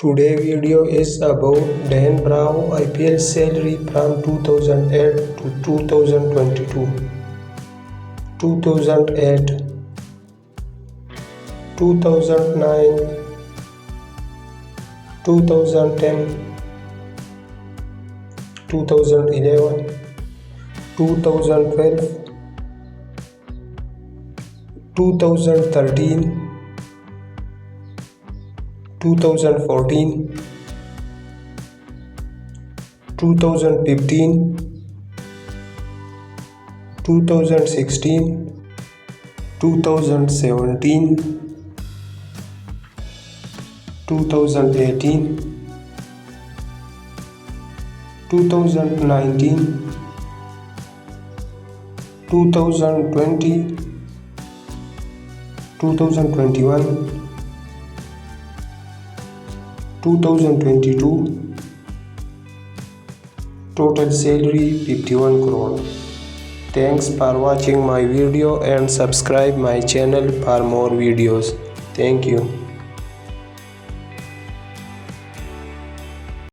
Today video is about Dan Bravo IPL salary from 2008 to 2022. 2008, 2009, 2010, 2011, 2012, 2013, 2014, 2015, 2016, 2017, 2018, 2019, 2020, 2021, 2022. Total salary 51 crore. Thanks for watching my video and subscribe my channel for more videos. Thank you.